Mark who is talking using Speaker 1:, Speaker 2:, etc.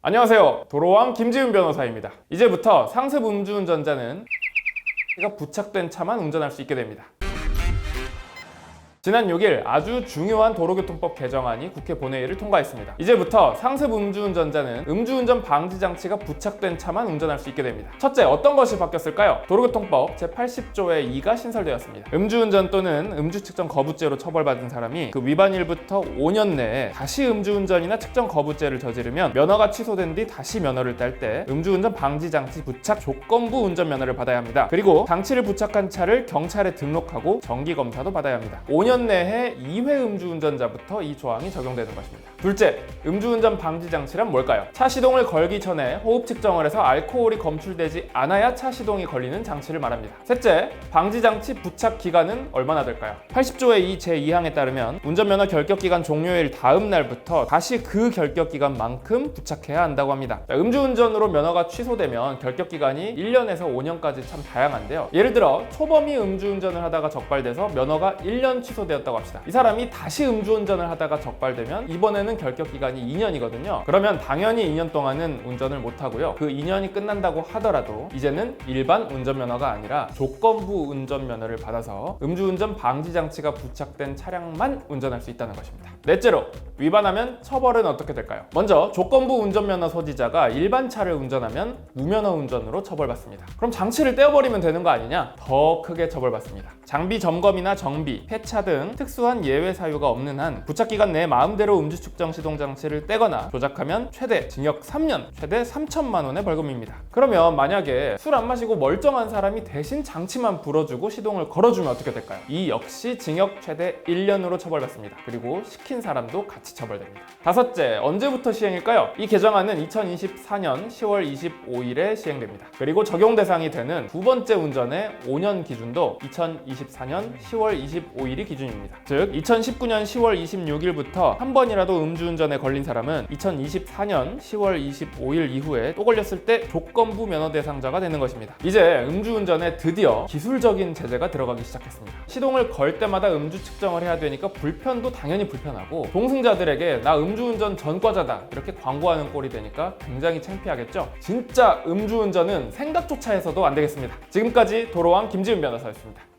Speaker 1: 안녕하세요. 도로왕 김지훈 변호사입니다. 이제부터 상습 음주운전자는 가 부착된 차만 운전할 수 있게 됩니다. 지난 6일 아주 중요한 도로교통법 개정안이 국회 본회의를 통과했습니다. 이제부터 상습 음주운전자는 음주운전 방지 장치가 부착된 차만 운전할 수 있게 됩니다. 첫째, 어떤 것이 바뀌었을까요? 도로교통법 제80조의 2가 신설되었습니다. 음주운전 또는 음주 측정 거부죄로 처벌받은 사람이 그 위반일부터 5년 내에 다시 음주운전이나 측정 거부죄를 저지르면 면허가 취소된 뒤 다시 면허를 딸 때 음주운전 방지 장치 부착 조건부 운전면허를 받아야 합니다. 그리고 장치를 부착한 차를 경찰에 등록하고 정기검사도 받아야 합니다. 5년 내에 2회 음주운전자부터 이 조항이 적용되는 것입니다. 둘째, 음주운전 방지 장치란 뭘까요? 차 시동을 걸기 전에 호흡 측정을 해서 알코올이 검출되지 않아야 차 시동이 걸리는 장치를 말합니다. 셋째, 방지 장치 부착 기간은 얼마나 될까요? 80조의 이 제2항에 따르면 운전면허 결격기간 종료일 다음 날부터 다시 그 결격기간만큼 부착해야 한다고 합니다. 음주운전으로 면허가 취소되면 결격기간이 1년에서 5년까지 참 다양한데요. 예를 들어 초범이 음주운전을 하다가 적발돼서 면허가 1년 취소되었다고 합시다. 이 사람이 다시 음주운전을 하다가 적발되면 이번에는 결격기간이 2년이거든요. 그러면 당연히 2년 동안은 운전을 못하고요. 그 2년이 끝난다고 하더라도 이제는 일반 운전면허가 아니라 조건부 운전면허를 받아서 음주운전 방지 장치가 부착된 차량만 운전할 수 있다는 것입니다. 넷째로, 위반하면 처벌은 어떻게 될까요? 먼저 조건부 운전면허 소지자가 일반 차를 운전하면 무면허 운전으로 처벌받습니다. 그럼 장치를 떼어버리면 되는 거 아니냐? 더 크게 처벌받습니다. 장비 점검이나 정비, 폐차 등 특수한 예외 사유가 없는 한 부착기간 내 마음대로 음주 측정 시동 장치를 떼거나 조작하면 최대 징역 3년, 최대 3천만 원의 벌금입니다. 그러면 만약에 술 안 마시고 멀쩡한 사람이 대신 장치만 불어주고 시동을 걸어주면 어떻게 될까요? 이 역시 징역 최대 1년으로 처벌받습니다. 그리고 시킨 사람도 같이 처벌됩니다. 다섯째, 언제부터 시행일까요? 이 개정안은 2024년 10월 25일에 시행됩니다. 그리고 적용 대상이 되는 두 번째 운전의 5년 기준도 2024년 10월 25일이 기준입니다. 즉 2019년 10월 26일부터 한 번이라도 음주운전에 걸린 사람은 2024년 10월 25일 이후에 또 걸렸을 때 조건부 면허 대상자가 되는 것입니다. 이제 음주운전에 드디어 기술적인 제재가 들어가기 시작했습니다. 시동을 걸 때마다 음주 측정을 해야 되니까 불편도 당연히 불편하고 동승자들에게 나 음주운전 전과자다 이렇게 광고하는 꼴이 되니까 굉장히 창피하겠죠? 진짜 음주운전은 생각조차 해서도 안 되겠습니다. 지금까지 도로왕 김지훈 변호사였습니다.